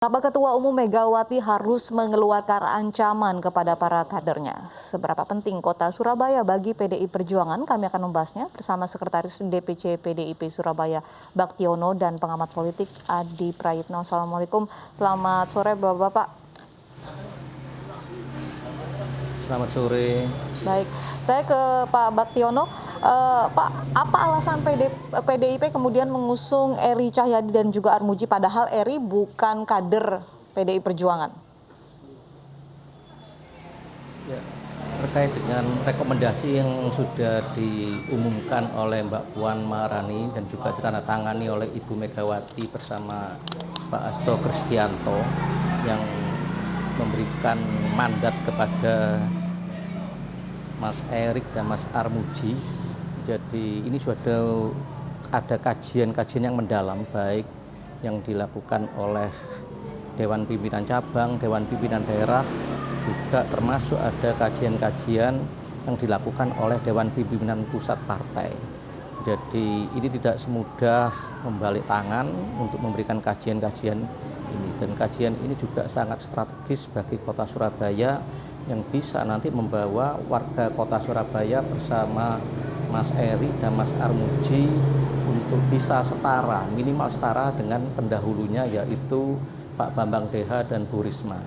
Kenapa Ketua Umum Megawati harus mengeluarkan ancaman kepada para kadernya? Seberapa penting kota Surabaya bagi PDI Perjuangan? Kami akan membahasnya bersama Sekretaris DPC PDIP Surabaya Baktiono dan pengamat politik Adi Prayitno. Assalamualaikum, selamat sore Bapak-Bapak. Selamat sore. Baik, saya ke Pak Baktiono. Pak, apa alasan PDIP kemudian mengusung Eri Cahyadi dan juga Armuji, padahal Eri bukan kader PDI Perjuangan? Ya, terkait dengan rekomendasi yang sudah diumumkan oleh Mbak Puan Maharani dan juga ditandatangani oleh Ibu Megawati bersama Pak Hasto Kristianto yang memberikan mandat kepada Mas Erik dan Mas Armuji. Jadi ini sudah ada kajian-kajian yang mendalam, baik yang dilakukan oleh Dewan Pimpinan Cabang, Dewan Pimpinan Daerah, juga termasuk ada kajian-kajian yang dilakukan oleh Dewan Pimpinan Pusat Partai. Jadi ini tidak semudah membalik tangan untuk memberikan kajian-kajian ini, dan kajian ini juga sangat strategis bagi kota Surabaya yang bisa nanti membawa warga kota Surabaya bersama Mas Eri dan Mas Armuji untuk bisa setara, minimal setara dengan pendahulunya, yaitu Pak Bambang Deha dan Bu Risma.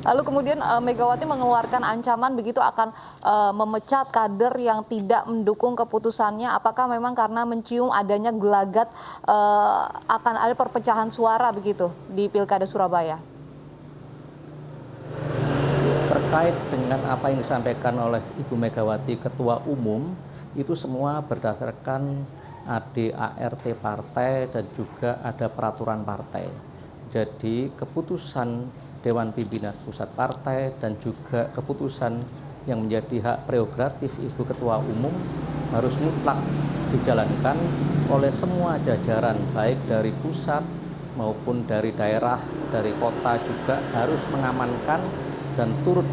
Lalu kemudian Megawati mengeluarkan ancaman begitu akan memecat kader yang tidak mendukung keputusannya. Apakah memang karena mencium adanya gelagat akan ada perpecahan suara begitu di Pilkada Surabaya? Terkait dengan apa yang disampaikan oleh Ibu Megawati Ketua Umum, itu semua berdasarkan ADART partai dan juga ada peraturan partai. Jadi keputusan Dewan Pimpinan Pusat Partai dan juga keputusan yang menjadi hak prerogatif Ibu Ketua Umum harus mutlak dijalankan oleh semua jajaran, baik dari pusat maupun dari daerah, dari kota juga harus mengamankan dan turut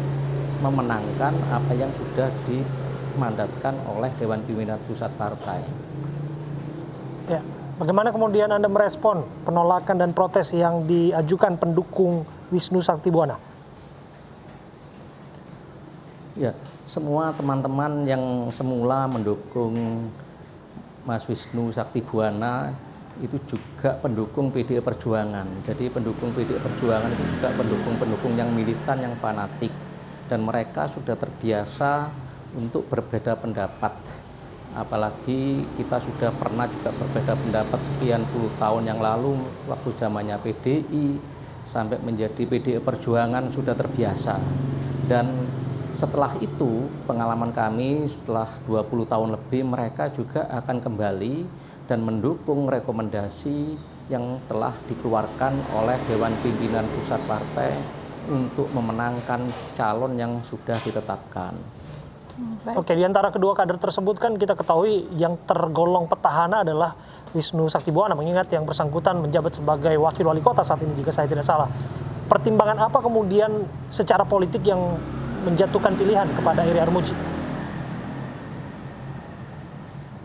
memenangkan apa yang sudah dimandatkan oleh Dewan Pimpinan Pusat Partai. Ya, bagaimana kemudian Anda merespon penolakan dan protes yang diajukan pendukung Wisnu Saktibuwana? Ya, semua teman-teman yang semula mendukung Mas Wisnu Saktibuwana itu juga pendukung PDI Perjuangan. Jadi pendukung PDI Perjuangan itu juga pendukung-pendukung yang militan, yang fanatik. Dan mereka sudah terbiasa untuk berbeda pendapat. Apalagi kita sudah pernah juga berbeda pendapat sekian puluh tahun yang lalu, waktu zamannya PDI, sampai menjadi PDI Perjuangan sudah terbiasa. Dan setelah itu, pengalaman kami setelah 20 tahun lebih, mereka juga akan kembali dan mendukung rekomendasi yang telah dikeluarkan oleh Dewan Pimpinan Pusat Partai untuk memenangkan calon yang sudah ditetapkan. Oke, di antara kedua kader tersebut kan kita ketahui yang tergolong petahana adalah Wisnu Saktibuwana, mengingat yang bersangkutan menjabat sebagai wakil wali kota saat ini jika saya tidak salah. Pertimbangan apa kemudian secara politik yang menjatuhkan pilihan kepada Eri Armuji?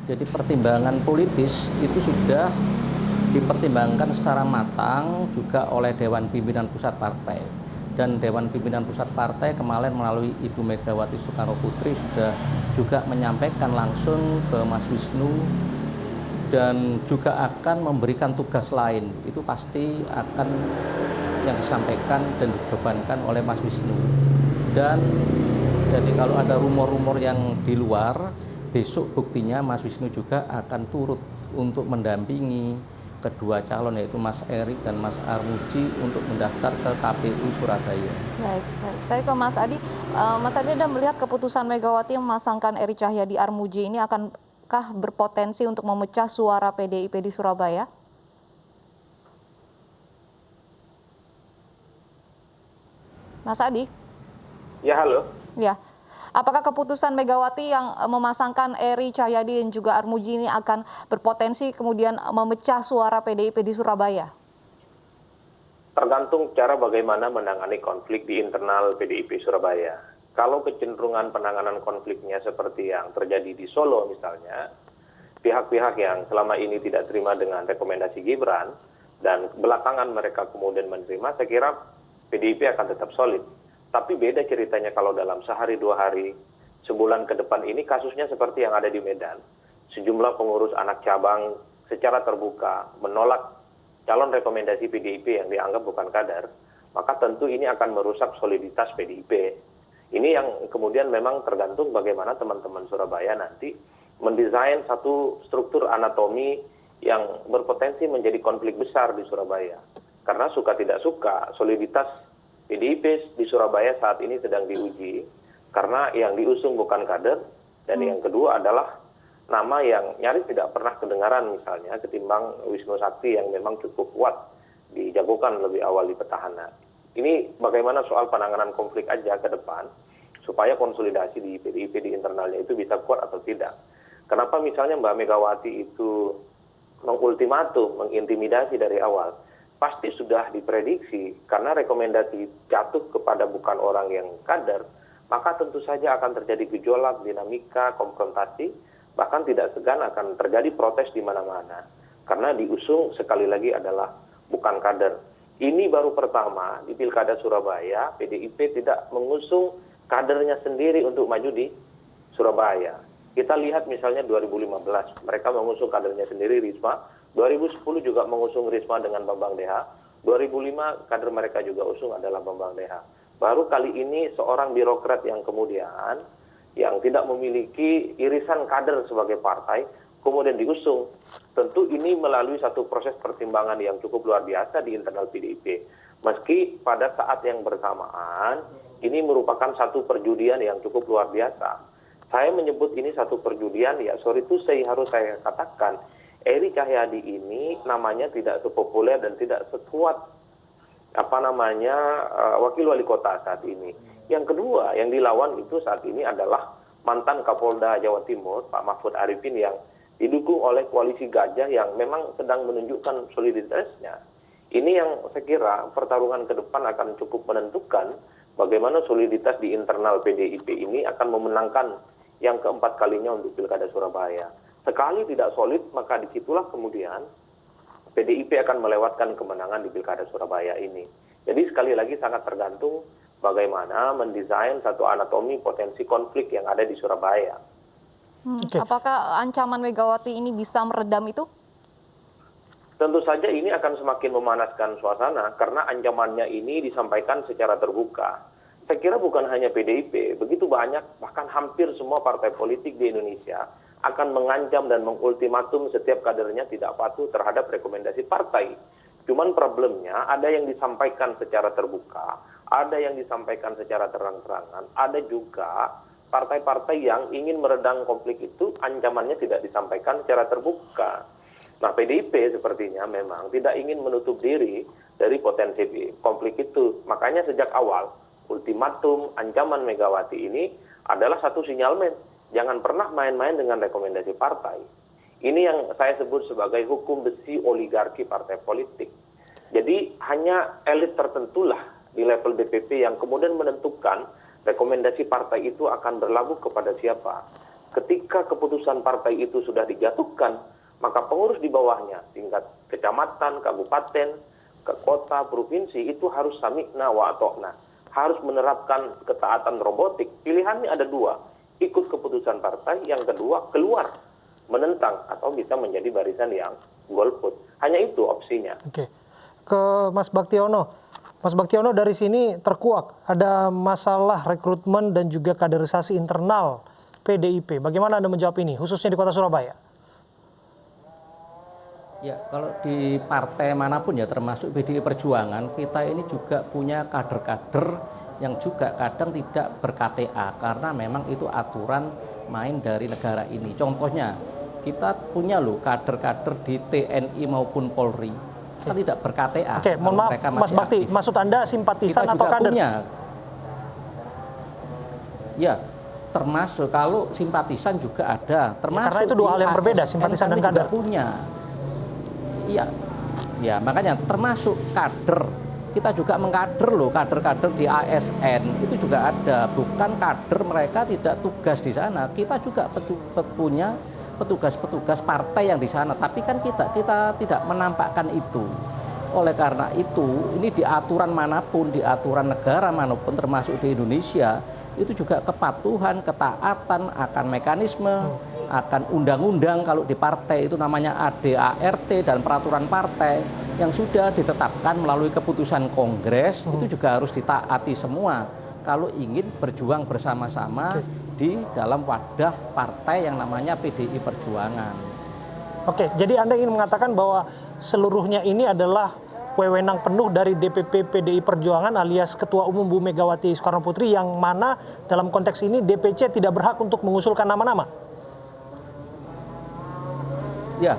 Jadi pertimbangan politis itu sudah dipertimbangkan secara matang juga oleh Dewan Pimpinan Pusat Partai. Dan Dewan Pimpinan Pusat Partai kemarin melalui Ibu Megawati Soekarno Putri sudah juga menyampaikan langsung ke Mas Wisnu dan juga akan memberikan tugas lain. Itu pasti akan yang disampaikan dan dibebankan oleh Mas Wisnu. Dan jadi kalau ada rumor-rumor yang di luar, besok buktinya Mas Wisnu juga akan turut untuk mendampingi kedua calon, yaitu Mas Erik dan Mas Armuji untuk mendaftar ke KPU Surabaya. Baik. Saya ke Mas Adi. Mas Adi, Anda melihat keputusan Megawati yang memasangkan Eri Cahyadi Armuji ini akankah berpotensi untuk memecah suara PDIP di Surabaya? Mas Adi? Ya, halo. Ya. Apakah keputusan Megawati yang memasangkan Eri Cahyadi dan juga Armuji ini akan berpotensi kemudian memecah suara PDIP di Surabaya? Tergantung cara bagaimana menangani konflik di internal PDIP Surabaya. Kalau kecenderungan penanganan konfliknya seperti yang terjadi di Solo misalnya, pihak-pihak yang selama ini tidak terima dengan rekomendasi Gibran dan belakangan mereka kemudian menerima, saya kira PDIP akan tetap solid. Tapi beda ceritanya kalau dalam sehari 2 hari, sebulan ke depan ini kasusnya seperti yang ada di Medan. Sejumlah pengurus anak cabang secara terbuka menolak calon rekomendasi PDIP yang dianggap bukan kader, maka tentu ini akan merusak soliditas PDIP. Ini yang kemudian memang tergantung bagaimana teman-teman Surabaya nanti mendesain satu struktur anatomi yang berpotensi menjadi konflik besar di Surabaya. Karena suka tidak suka, soliditas PDIP di Surabaya saat ini sedang diuji, karena yang diusung bukan kader, dan yang kedua adalah nama yang nyaris tidak pernah kedengaran misalnya ketimbang Wisnu Sakti yang memang cukup kuat dijagokan lebih awal di petahana. Ini bagaimana soal penanganan konflik aja ke depan, supaya konsolidasi di PDIP di internalnya itu bisa kuat atau tidak. Kenapa misalnya Mbak Megawati itu mengultimatum, mengintimidasi dari awal? Pasti sudah diprediksi, karena rekomendasi jatuh kepada bukan orang yang kader, maka tentu saja akan terjadi gejolak, dinamika, konfrontasi, bahkan tidak segan akan terjadi protes di mana-mana. Karena diusung sekali lagi adalah bukan kader. Ini baru pertama di Pilkada Surabaya, PDIP tidak mengusung kadernya sendiri untuk maju di Surabaya. Kita lihat misalnya 2015, mereka mengusung kadernya sendiri Risma, 2010 juga mengusung Risma dengan Bambang Deha, 2005 kader mereka juga usung adalah Bambang Deha. Baru kali ini seorang birokrat yang kemudian, yang tidak memiliki irisan kader sebagai partai, kemudian diusung. Tentu ini melalui satu proses pertimbangan yang cukup luar biasa di internal PDIP. Meski pada saat yang bersamaan, ini merupakan satu perjudian yang cukup luar biasa. Saya menyebut ini satu perjudian, ya sorry to say, harus saya katakan, Eri Cahyadi ini namanya tidak sepopuler dan tidak sekuat wakil wali kota saat ini. Yang kedua, yang dilawan itu saat ini adalah mantan Kapolda Jawa Timur, Pak Mahfud Arifin, yang didukung oleh koalisi gajah yang memang sedang menunjukkan soliditasnya. Ini yang saya kira pertarungan ke depan akan cukup menentukan bagaimana soliditas di internal PDIP ini akan memenangkan yang keempat kalinya untuk Pilkada Surabaya. Sekali tidak solid, maka disitulah kemudian PDIP akan melewatkan kemenangan di Pilkada Surabaya ini. Jadi sekali lagi sangat tergantung bagaimana mendesain satu anatomi potensi konflik yang ada di Surabaya. Apakah ancaman Megawati ini bisa meredam itu? Tentu saja ini akan semakin memanaskan suasana karena ancamannya ini disampaikan secara terbuka. Saya kira bukan hanya PDIP, begitu banyak, bahkan hampir semua partai politik di Indonesia akan mengancam dan mengultimatum setiap kadernya tidak patuh terhadap rekomendasi partai. Cuman problemnya ada yang disampaikan secara terbuka, ada yang disampaikan secara terang-terangan, ada juga partai-partai yang ingin meredam konflik itu ancamannya tidak disampaikan secara terbuka. Nah, PDIP sepertinya memang tidak ingin menutup diri dari potensi konflik itu. Makanya sejak awal ultimatum ancaman Megawati ini adalah satu sinyalmen. Jangan pernah main-main dengan rekomendasi partai. Ini yang saya sebut sebagai hukum besi oligarki partai politik. Jadi hanya elit tertentulah di level DPP yang kemudian menentukan rekomendasi partai itu akan berlabuh kepada siapa. Ketika keputusan partai itu sudah dijatuhkan, maka pengurus di bawahnya, tingkat kecamatan, kabupaten, ke kota, provinsi, itu harus sami'na wa atokna. Harus menerapkan ketaatan robotik. Pilihannya ada dua. Ikut keputusan partai, yang kedua keluar menentang atau bisa menjadi barisan yang golput. Hanya itu opsinya. Oke, ke Mas Baktiono. Mas Baktiono, dari sini terkuak ada masalah rekrutmen dan juga kaderisasi internal PDIP. Bagaimana Anda menjawab ini, khususnya di Kota Surabaya? Ya, kalau di partai manapun ya, termasuk PDI Perjuangan, kita ini juga punya kader-kader yang juga kadang tidak ber-KTA karena memang itu aturan main dari negara ini. Contohnya, kita punya loh kader-kader di TNI maupun Polri, kita tidak ber-KTA. Oke, mohon maaf Mas Bakti, aktif. Maksud Anda simpatisan kita atau kader? Punya. Ya, termasuk kalau simpatisan juga ada. Termasuk karena itu dua hal yang berbeda, simpatisan dan kader. Punya. Iya, ya makanya termasuk kader. Kita juga mengkader loh, kader-kader di ASN itu juga ada. Bukan kader mereka tidak tugas di sana. Kita juga punya petugas-petugas partai yang di sana. Tapi kan kita tidak menampakkan itu. Oleh karena itu, ini di aturan manapun, di aturan negara manapun, termasuk di Indonesia, itu juga kepatuhan, ketaatan akan mekanisme, akan undang-undang. Kalau di partai itu namanya ADART dan peraturan partai yang sudah ditetapkan melalui keputusan Kongres, itu juga harus ditaati semua kalau ingin berjuang bersama-sama di dalam wadah partai yang namanya PDI Perjuangan. Oke, jadi Anda ingin mengatakan bahwa seluruhnya ini adalah wewenang penuh dari DPP PDI Perjuangan alias Ketua Umum Bu Megawati Soekarno Putri, yang mana dalam konteks ini DPC tidak berhak untuk mengusulkan nama-nama? Ya,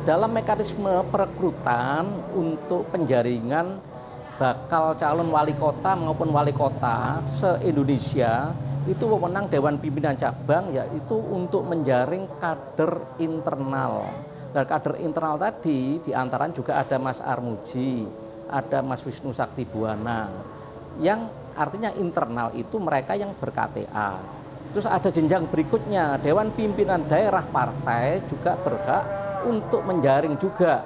dalam mekanisme perekrutan untuk penjaringan bakal calon wali kota maupun wali kota se-Indonesia, itu wewenang Dewan Pimpinan Cabang, yaitu untuk menjaring kader internal. Dan kader internal tadi diantaranya juga ada Mas Armuji, ada Mas Wisnu Saktibuwana, yang artinya internal itu mereka yang ber-KTA. Terus ada jenjang berikutnya, Dewan Pimpinan Daerah Partai juga berhak untuk menjaring juga.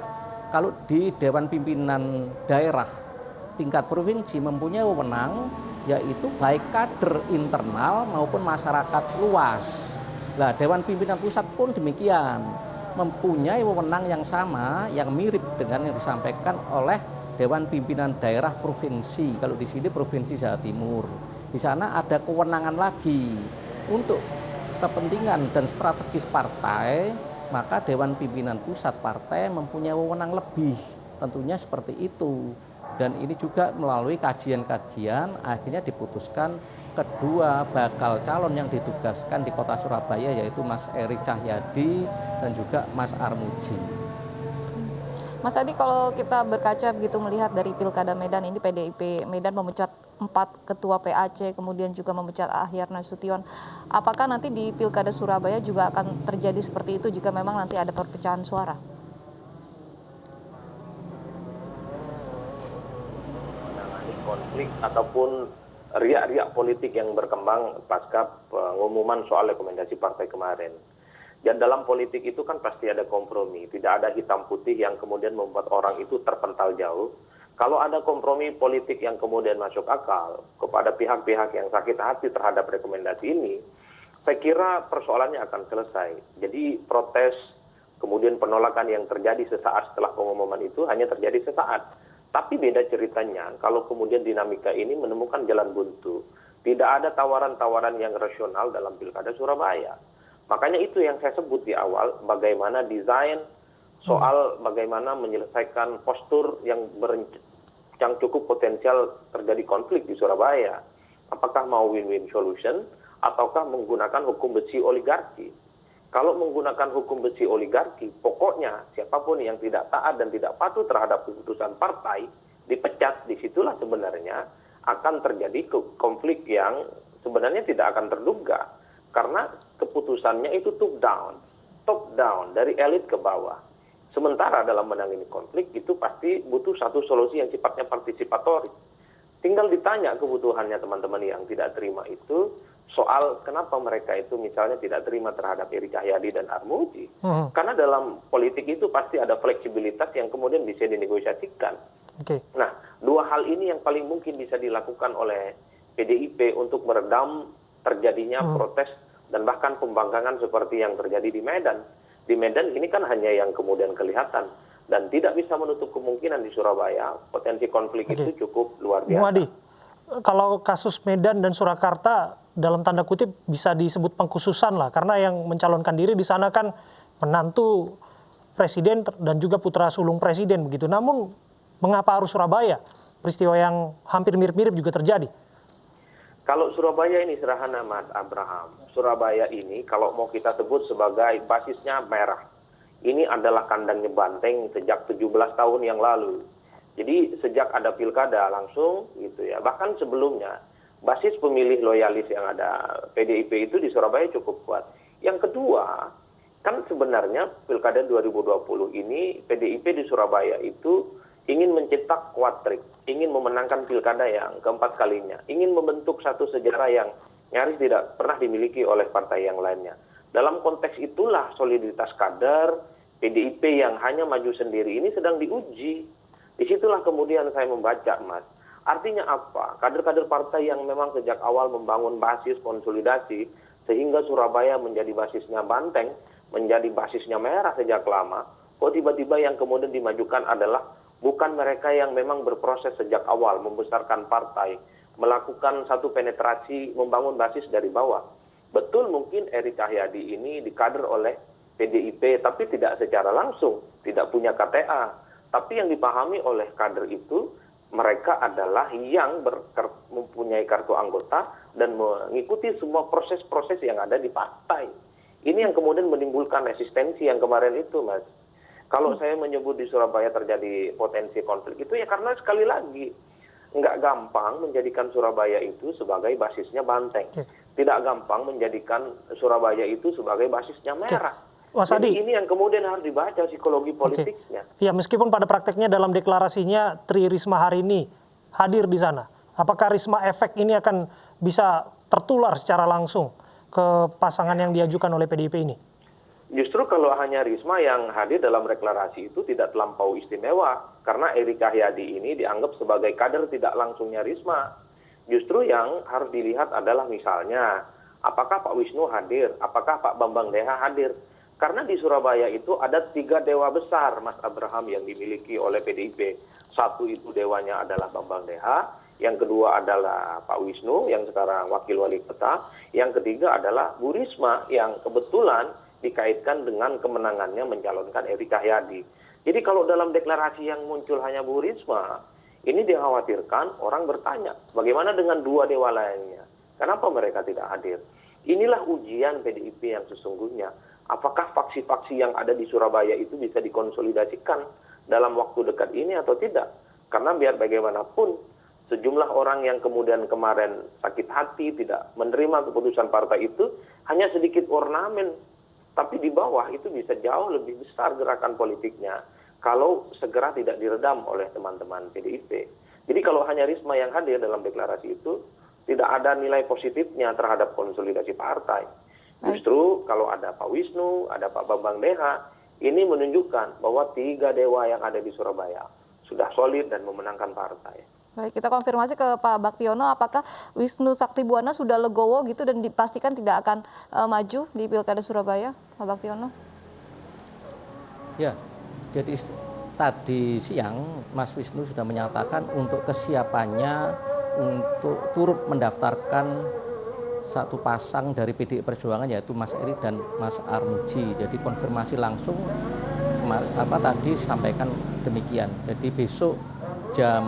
Kalau di Dewan Pimpinan Daerah tingkat provinsi mempunyai wewenang, yaitu baik kader internal maupun masyarakat luas. Nah, Dewan Pimpinan Pusat pun demikian, mempunyai wewenang yang sama, yang mirip dengan yang disampaikan oleh Dewan Pimpinan Daerah Provinsi. Kalau di sini Provinsi Jawa Timur, di sana ada kewenangan lagi untuk kepentingan dan strategis partai, maka Dewan Pimpinan Pusat Partai mempunyai wewenang lebih, tentunya seperti itu. Dan ini juga melalui kajian-kajian akhirnya diputuskan kedua bakal calon yang ditugaskan di Kota Surabaya, yaitu Mas Eri Cahyadi dan juga Mas Armuji. Mas Adi, kalau kita berkaca begitu melihat dari Pilkada Medan ini, PDIP Medan memecat 4 ketua PAC, kemudian juga memecat Ahyar Nasution. Apakah nanti di Pilkada Surabaya juga akan terjadi seperti itu jika memang nanti ada perpecahan suara? Konflik ataupun riak-riak politik yang berkembang pasca pengumuman soal rekomendasi partai kemarin. Dan dalam politik itu kan pasti ada kompromi, tidak ada hitam putih yang kemudian membuat orang itu terpental jauh. Kalau ada kompromi politik yang kemudian masuk akal kepada pihak-pihak yang sakit hati terhadap rekomendasi ini, saya kira persoalannya akan selesai. Jadi protes, kemudian penolakan yang terjadi sesaat setelah pengumuman itu hanya terjadi sesaat. Tapi beda ceritanya kalau kemudian dinamika ini menemukan jalan buntu. Tidak ada tawaran-tawaran yang rasional dalam Pilkada Surabaya. Makanya itu yang saya sebut di awal, bagaimana desain soal bagaimana menyelesaikan postur yang cukup potensial terjadi konflik di Surabaya. Apakah mau win-win solution ataukah menggunakan hukum besi oligarki? Kalau menggunakan hukum besi oligarki, pokoknya siapapun yang tidak taat dan tidak patuh terhadap keputusan partai dipecat. Disitulah sebenarnya akan terjadi konflik yang sebenarnya tidak akan terduga. Karena keputusannya itu top down, dari elit ke bawah. Sementara dalam menangani konflik itu pasti butuh satu solusi yang sifatnya partisipatoris. Tinggal ditanya kebutuhannya teman-teman yang tidak terima itu, soal kenapa mereka itu misalnya tidak terima terhadap Eri Cahyadi dan Armuji. Karena dalam politik itu pasti ada fleksibilitas yang kemudian bisa dinegosiasikan. Nah, dua hal ini yang paling mungkin bisa dilakukan oleh PDIP untuk meredam terjadinya protes dan bahkan pembangkangan seperti yang terjadi di Medan. Di Medan ini kan hanya yang kemudian kelihatan dan tidak bisa menutup kemungkinan di Surabaya potensi konflik itu cukup luar biasa. Bung Adi, kalau kasus Medan dan Surakarta dalam tanda kutip bisa disebut pengkhususan lah, karena yang mencalonkan diri di sana kan menantu presiden dan juga putra sulung presiden begitu. Namun mengapa harus Surabaya? Peristiwa yang hampir mirip-mirip juga terjadi. Kalau Surabaya ini sederhana, Mas Abraham. Surabaya ini kalau mau kita sebut sebagai basisnya merah. Ini adalah kandangnya Banteng sejak 17 tahun yang lalu. Jadi sejak ada pilkada langsung gitu ya. Bahkan sebelumnya basis pemilih loyalis yang ada PDIP itu di Surabaya cukup kuat. Yang kedua, kan sebenarnya pilkada 2020 ini PDIP di Surabaya itu ingin mencetak kuatrik, ingin memenangkan pilkada yang keempat kalinya, ingin membentuk satu sejarah yang nyaris tidak pernah dimiliki oleh partai yang lainnya. Dalam konteks itulah soliditas kader PDIP yang hanya maju sendiri ini sedang diuji. Disitulah kemudian saya membaca, Mas. Artinya apa? Kader-kader partai yang memang sejak awal membangun basis konsolidasi, sehingga Surabaya menjadi basisnya banteng, menjadi basisnya merah sejak lama, kok tiba-tiba yang kemudian dimajukan adalah bukan mereka yang memang berproses sejak awal, membesarkan partai, melakukan satu penetrasi, membangun basis dari bawah. Betul mungkin Eri Cahyadi ini dikader oleh PDIP, tapi tidak secara langsung, tidak punya KTA. Tapi yang dipahami oleh kader itu, mereka adalah yang mempunyai kartu anggota dan mengikuti semua proses-proses yang ada di partai. Ini yang kemudian menimbulkan resistensi yang kemarin itu, Mas. Kalau saya menyebut di Surabaya terjadi potensi konflik itu ya karena sekali lagi nggak gampang menjadikan Surabaya itu sebagai basisnya banteng. Tidak gampang menjadikan Surabaya itu sebagai basisnya merah. Mas Adi, jadi ini yang kemudian harus dibaca psikologi politiknya. Ya, meskipun pada prakteknya dalam deklarasinya Tri Risma hari ini hadir di sana, apakah Risma efek ini akan bisa tertular secara langsung ke pasangan yang diajukan oleh PDIP ini? Justru kalau hanya Risma yang hadir dalam deklarasi itu tidak terlampau istimewa, karena Eri Cahyadi ini dianggap sebagai kader tidak langsungnya Risma. Justru yang harus dilihat adalah misalnya, apakah Pak Wisnu hadir, apakah Pak Bambang Deha hadir. Karena di Surabaya itu ada 3 dewa besar, Mas Abraham, yang dimiliki oleh PDIP. Satu itu dewanya adalah Bambang Deha, yang kedua adalah Pak Wisnu, yang sekarang wakil wali kota, yang ketiga adalah Bu Risma, yang kebetulan dikaitkan dengan kemenangannya mencalonkan Eri Cahyadi. Jadi kalau dalam deklarasi yang muncul hanya Bu Risma, ini dikhawatirkan orang bertanya, bagaimana dengan 2 dewa lainnya? Kenapa mereka tidak hadir? Inilah ujian PDIP yang sesungguhnya. Apakah faksi-faksi yang ada di Surabaya itu bisa dikonsolidasikan dalam waktu dekat ini atau tidak? Karena biar bagaimanapun, sejumlah orang yang kemudian kemarin sakit hati, tidak menerima keputusan partai itu, hanya sedikit ornamen. Tapi di bawah itu bisa jauh lebih besar gerakan politiknya kalau segera tidak diredam oleh teman-teman PDIP. Jadi kalau hanya Risma yang hadir dalam deklarasi itu, tidak ada nilai positifnya terhadap konsolidasi partai. Justru kalau ada Pak Wisnu, ada Pak Bambang Deha, ini menunjukkan bahwa 3 dewa yang ada di Surabaya sudah solid dan memenangkan partai. Baik, kita konfirmasi ke Pak Baktiono, apakah Wisnu Saktibuwana sudah legowo gitu dan dipastikan tidak akan maju di Pilkada Surabaya, Pak Baktiono? Ya, jadi tadi siang Mas Wisnu sudah menyatakan untuk kesiapannya untuk turut mendaftarkan satu pasang dari PDI Perjuangan, yaitu Mas Eri dan Mas Armuji. Jadi konfirmasi langsung tadi disampaikan demikian. Jadi besok jam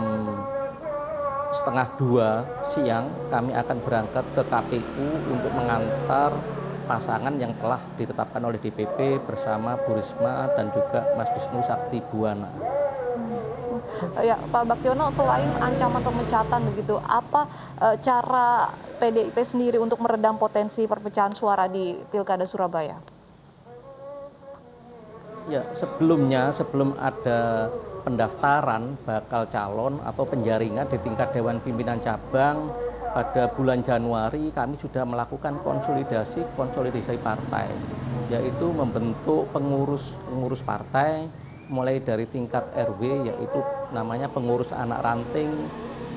1:30 siang kami akan berangkat ke KPU untuk mengantar pasangan yang telah ditetapkan oleh DPP bersama Bu Risma dan juga Mas Wisnu Saktibuwana. Ya, Pak Baktiono, selain ancaman pemecatan begitu, apa cara PDIP sendiri untuk meredam potensi perpecahan suara di Pilkada Surabaya? Ya, sebelum ada pendaftaran bakal calon atau penjaringan di tingkat Dewan Pimpinan Cabang pada bulan Januari, kami sudah melakukan konsolidasi partai, yaitu membentuk pengurus partai mulai dari tingkat RW, yaitu namanya pengurus anak ranting,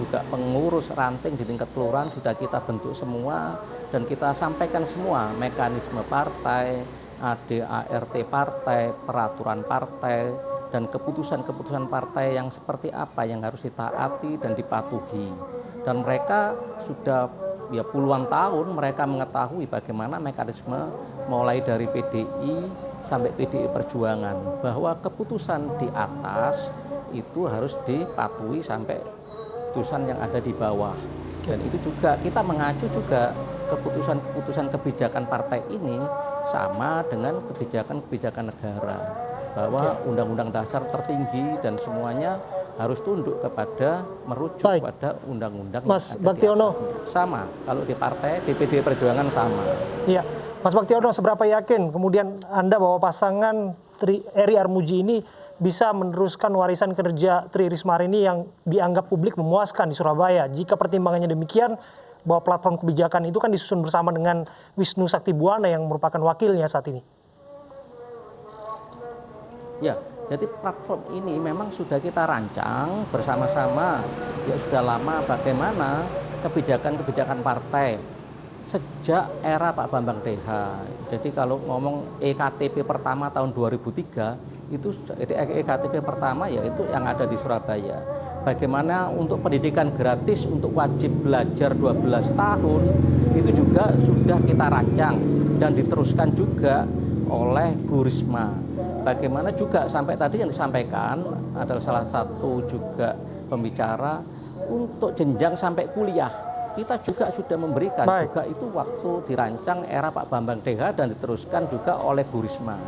juga pengurus ranting di tingkat kelurahan sudah kita bentuk semua dan kita sampaikan semua mekanisme partai, ADART partai, peraturan partai, dan keputusan-keputusan partai yang seperti apa yang harus ditaati dan dipatuhi. Dan mereka sudah puluhan tahun mereka mengetahui bagaimana mekanisme mulai dari PDI sampai PDI Perjuangan, bahwa keputusan di atas itu harus dipatuhi sampai keputusan yang ada di bawah. Dan itu juga kita mengacu juga keputusan kebijakan partai ini sama dengan kebijakan negara, bahwa undang-undang dasar tertinggi dan semuanya harus tunduk kepada merujuk pada undang-undang yang Mas ada Baktiono. di atasnya. Sama kalau di partai di PDI Perjuangan sama. Iya, Mas Baktiono, seberapa yakin kemudian Anda bahwa pasangan Eri Armuji ini bisa meneruskan warisan kerja Tri Risma hari ini yang dianggap publik memuaskan di Surabaya? Jika pertimbangannya demikian, bahwa platform kebijakan itu kan disusun bersama dengan Wisnu Saktibuwana yang merupakan wakilnya saat ini. Ya, Jadi platform ini memang sudah kita rancang bersama-sama, ya sudah lama bagaimana kebijakan-kebijakan partai sejak era Pak Bambang DH. Jadi kalau ngomong EKTP pertama tahun 2003, itu EKTP pertama yaitu yang ada di Surabaya. Bagaimana untuk pendidikan gratis untuk wajib belajar 12 tahun, itu juga sudah kita rancang dan diteruskan juga oleh Bu Risma. Bagaimana juga sampai tadi yang disampaikan adalah salah satu juga pembicara untuk jenjang sampai kuliah. Kita juga sudah memberikan juga itu waktu dirancang era Pak Bambang DH dan diteruskan juga oleh Bu Risma.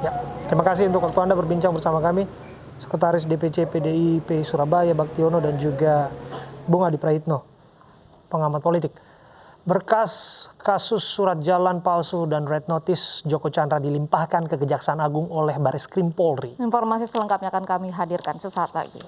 Ya, terima kasih untuk waktu Anda berbincang bersama kami, Sekretaris DPC PDIP Surabaya Baktiono dan juga Bung Adi Praitno, pengamat politik. Berkas kasus surat jalan palsu dan red notice Joko Chandra dilimpahkan ke Kejaksaan Agung oleh Bareskrim Polri. Informasi selengkapnya akan kami hadirkan sesaat lagi.